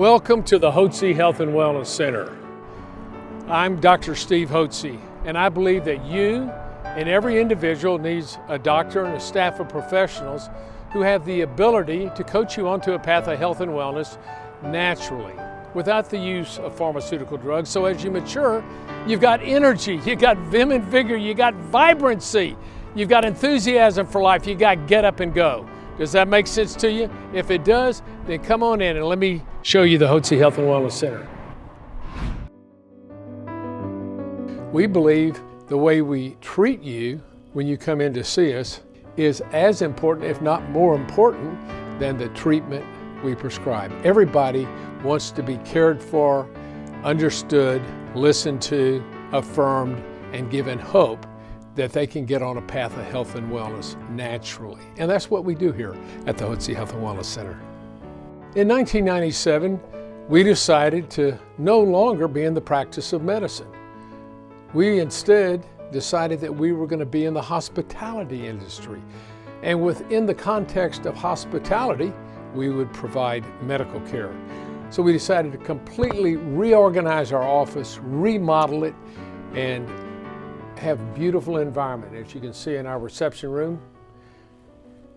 Welcome to the Hotze Health and Wellness Center. I'm Dr. Steve Hotze, and I believe that you and every individual needs a doctor and a staff of professionals who have the ability to coach you onto a path of health and wellness naturally, without the use of pharmaceutical drugs. So as you mature, you've got energy, you got vim and vigor, you got vibrancy, you've got enthusiasm for life, you got get up and go. Does that make sense to you? If it does, then come on in and let me show you the Hotze Health and Wellness Center. We believe the way we treat you when you come in to see us is as important, if not more important, than the treatment we prescribe. Everybody wants to be cared for, understood, listened to, affirmed, and given hope that they can get on a path of health and wellness naturally. And that's what we do here at the Hotze Health and Wellness Center. In 1997, we decided to no longer be in the practice of medicine. We instead decided that we were going to be in the hospitality industry. And within the context of hospitality, we would provide medical care. So we decided to completely reorganize our office, remodel it, and have a beautiful environment. As you can see in our reception room,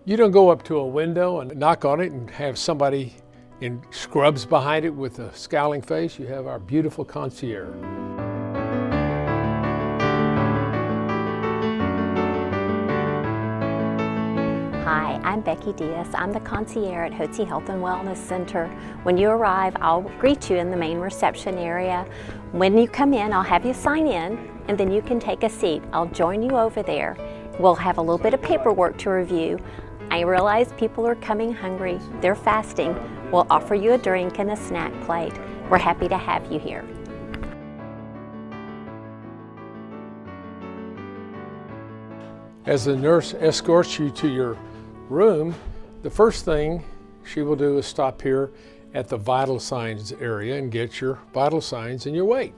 you don't go up to a window and knock on it and have somebody in scrubs behind it with a scowling face. You have our beautiful concierge. Hi, I'm Becky Diaz. I'm the concierge at Hotze Health and Wellness Center. When you arrive, I'll greet you in the main reception area. When you come in, I'll have you sign in, and then you can take a seat. I'll join you over there. We'll have a little bit of paperwork to review. I realize people are coming hungry. They're fasting. We'll offer you a drink and a snack plate. We're happy to have you here. As the nurse escorts you to your room, the first thing she will do is stop here at the vital signs area and get your vital signs and your weight.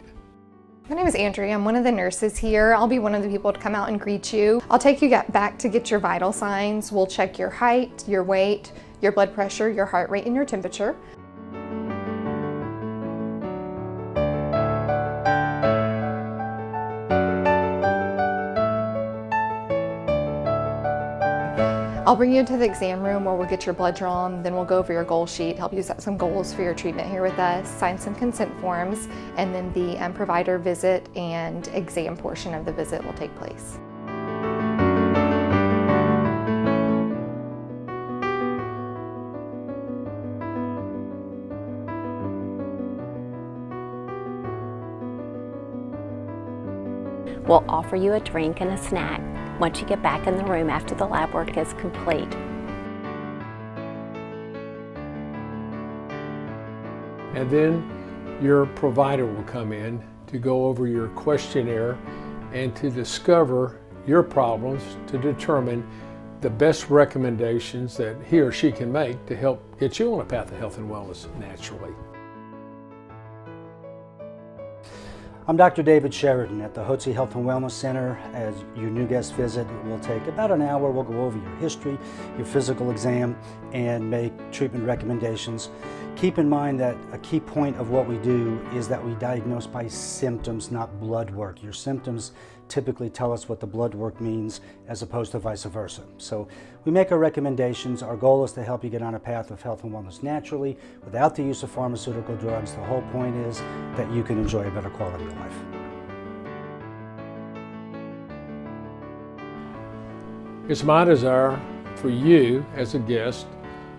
My name is Andrea. I'm one of the nurses here. I'll be one of the people to come out and greet you. I'll take you back to get your vital signs. We'll check your height, your weight, your blood pressure, your heart rate, and your temperature. I'll bring you into the exam room where we'll get your blood drawn, then we'll go over your goal sheet, help you set some goals for your treatment here with us, sign some consent forms, and then the provider visit and exam portion of the visit will take place. We'll offer you a drink and a snack once you get back in the room after the lab work is complete. And then your provider will come in to go over your questionnaire and to discover your problems, to determine the best recommendations that he or she can make to help get you on a path of health and wellness naturally. I'm Dr. David Sheridan at the Hotze Health and Wellness Center. As your new guest visit, it will take about an hour. We'll go over your history, your physical exam, and make treatment recommendations. Keep in mind that a key point of what we do is that we diagnose by symptoms, not blood work. Your symptoms typically tell us what the blood work means as opposed to vice versa. So we make our recommendations. Our goal is to help you get on a path of health and wellness naturally without the use of pharmaceutical drugs. The whole point is that you can enjoy a better quality of life. It's my desire for you as a guest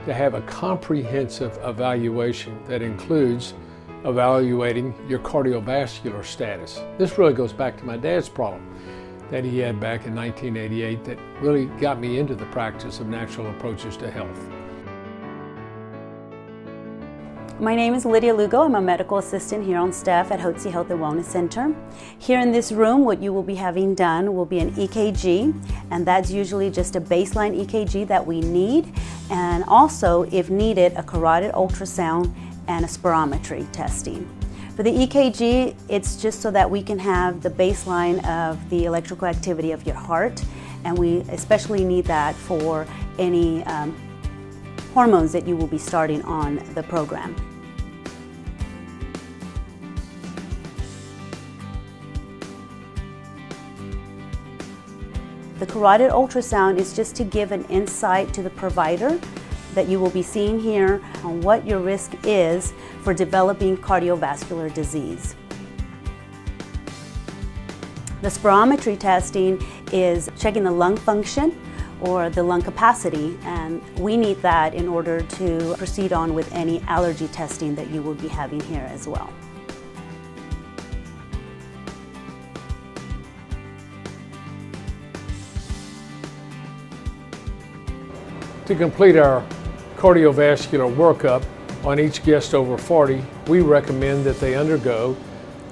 to have a comprehensive evaluation that includes evaluating your cardiovascular status. This really goes back to my dad's problem that he had back in 1988 that really got me into the practice of natural approaches to health. My name is Lydia Lugo. I'm a medical assistant here on staff at Hotze Health and Wellness Center. Here in this room, what you will be having done will be an EKG, and that's usually just a baseline EKG that we need, and also, if needed, a carotid ultrasound and a spirometry testing. For the EKG, it's just so that we can have the baseline of the electrical activity of your heart, and we especially need that for any hormones that you will be starting on the program. The carotid ultrasound is just to give an insight to the provider that you will be seeing here on what your risk is for developing cardiovascular disease. The spirometry testing is checking the lung function or the lung capacity, and we need that in order to proceed on with any allergy testing that you will be having here as well. To complete our cardiovascular workup on each guest over 40, we recommend that they undergo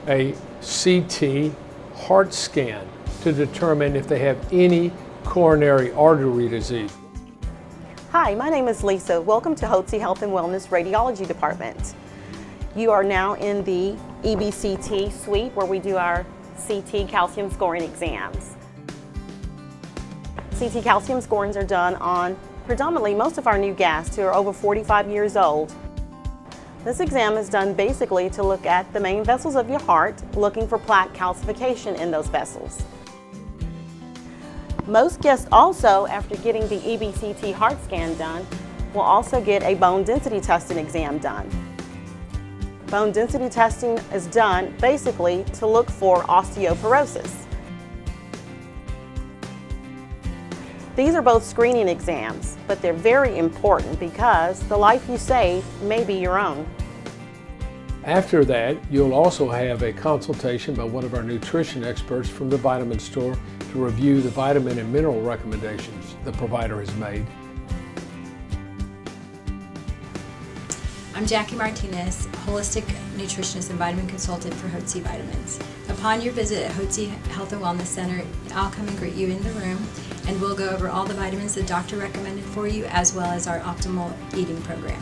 a CT heart scan to determine if they have any coronary artery disease. Hi, my name is Lisa. Welcome to Hotze Health and Wellness Radiology Department. You are now in the EBCT suite where we do our CT calcium scoring exams. CT calcium scorings are done on predominantly most of our new guests who are over 45 years old. This exam is done basically to look at the main vessels of your heart, looking for plaque calcification in those vessels. Most guests also, after getting the EBCT heart scan done, will also get a bone density testing exam done. Bone density testing is done basically to look for osteoporosis. These are both screening exams, but they're very important because the life you save may be your own. After that, you'll also have a consultation by one of our nutrition experts from the vitamin store to review the vitamin and mineral recommendations the provider has made. I'm Jackie Martinez, holistic nutritionist and vitamin consultant for Hotze Vitamins. Upon your visit at Hotze Health and Wellness Center, I'll come and greet you in the room, and we'll go over all the vitamins the doctor recommended for you, as well as our optimal eating program.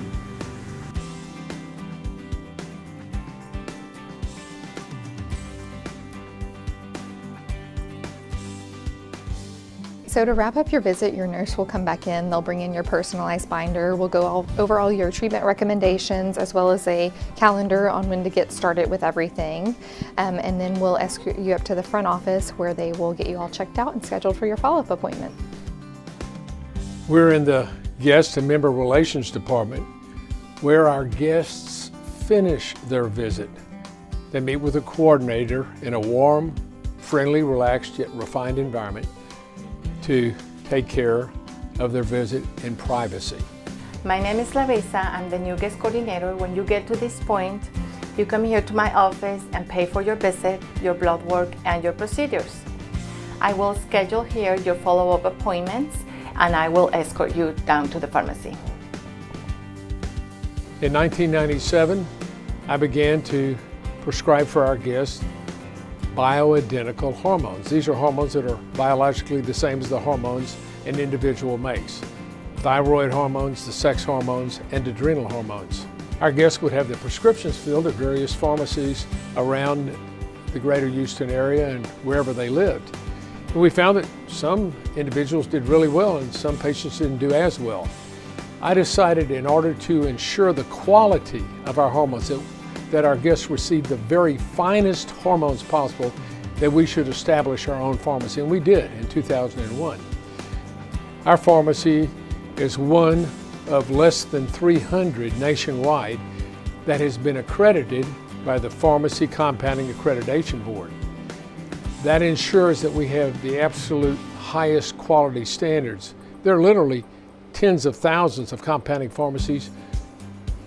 So to wrap up your visit, your nurse will come back in. They'll bring in your personalized binder. We'll go over all your treatment recommendations as well as a calendar on when to get started with everything. And then we'll escort you up to the front office where they will get you all checked out and scheduled for your follow-up appointment. We're in the Guest and Member Relations Department where our guests finish their visit. They meet with a coordinator in a warm, friendly, relaxed, yet refined environment to take care of their visit in privacy. My name is Larissa. I'm the new guest coordinator. When you get to this point, you come here to my office and pay for your visit, your blood work, and your procedures. I will schedule here your follow-up appointments, and I will escort you down to the pharmacy. In 1997, I began to prescribe for our guests bioidentical hormones. These are hormones that are biologically the same as the hormones an individual makes. Thyroid hormones, the sex hormones, and adrenal hormones. Our guests would have the prescriptions filled at various pharmacies around the greater Houston area and wherever they lived. And we found that some individuals did really well and some patients didn't do as well. I decided in order to ensure the quality of our hormones, that our guests receive the very finest hormones possible, that we should establish our own pharmacy, and we did in 2001. Our pharmacy is one of less than 300 nationwide that has been accredited by the Pharmacy Compounding Accreditation Board. That ensures that we have the absolute highest quality standards. There are literally tens of thousands of compounding pharmacies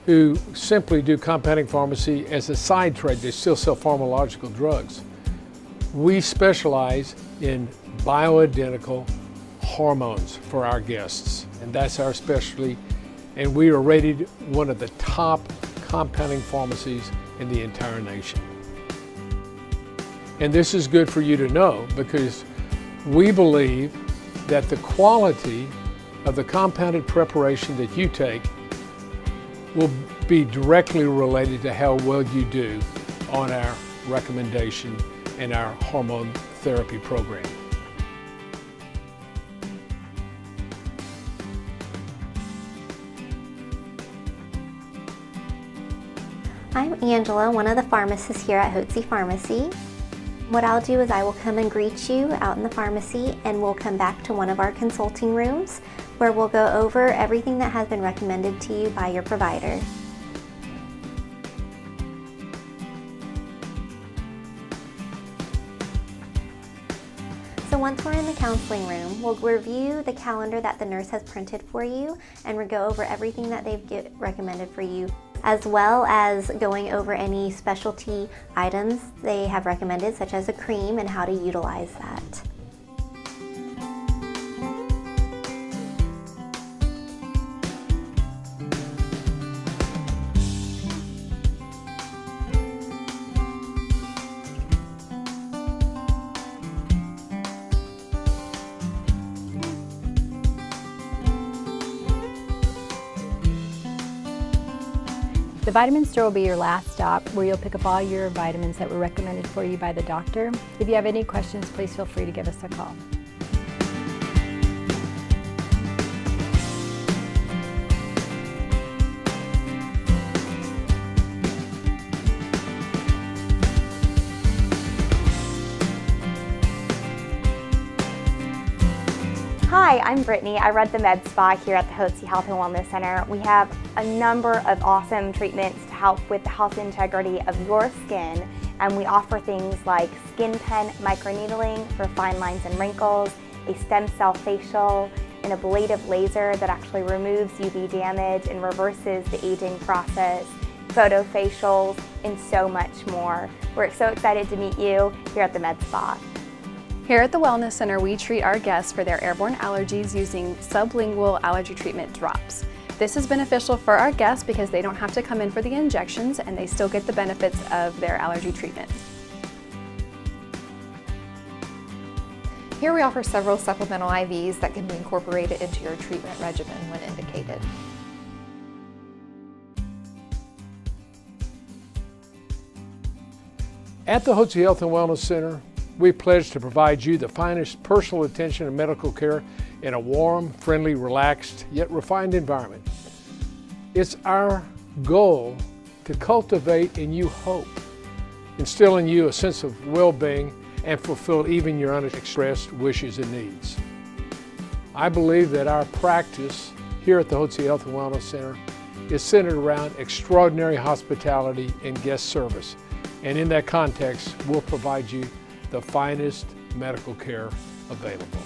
who simply do compounding pharmacy as a side trade. They still sell pharmacological drugs. We specialize in bioidentical hormones for our guests, and that's our specialty, and we are rated one of the top compounding pharmacies in the entire nation. And this is good for you to know because we believe that the quality of the compounded preparation that you take will be directly related to how well you do on our recommendation and our hormone therapy program. I'm Angela, one of the pharmacists here at Hotze Pharmacy. What I'll do is I will come and greet you out in the pharmacy, and we'll come back to one of our consulting rooms where we'll go over everything that has been recommended to you by your provider. So once we're in the counseling room, we'll review the calendar that the nurse has printed for you, and we'll go over everything that they've recommended for you, as well as going over any specialty items they have recommended, such as a cream, and how to utilize that. The vitamin store will be your last stop, where you'll pick up all your vitamins that were recommended for you by the doctor. If you have any questions, please feel free to give us a call. Hi, I'm Brittany. I run the med spa here at the Hotze Health and Wellness Center. We have a number of awesome treatments to help with the health integrity of your skin, and we offer things like skin pen microneedling for fine lines and wrinkles, a stem cell facial, an ablative laser that actually removes UV damage and reverses the aging process, photo facials, and so much more. We're so excited to meet you here at the med spa. Here at the Wellness Center, we treat our guests for their airborne allergies using sublingual allergy treatment drops. This is beneficial for our guests because they don't have to come in for the injections, and they still get the benefits of their allergy treatment. Here we offer several supplemental IVs that can be incorporated into your treatment regimen when indicated. At the Hotze Health and Wellness Center, we pledge to provide you the finest personal attention and medical care in a warm, friendly, relaxed, yet refined environment. It's our goal to cultivate in you hope, instill in you a sense of well-being, and fulfill even your unexpressed wishes and needs. I believe that our practice here at the Hotze Health and Wellness Center is centered around extraordinary hospitality and guest service. And in that context, we'll provide you the finest medical care available.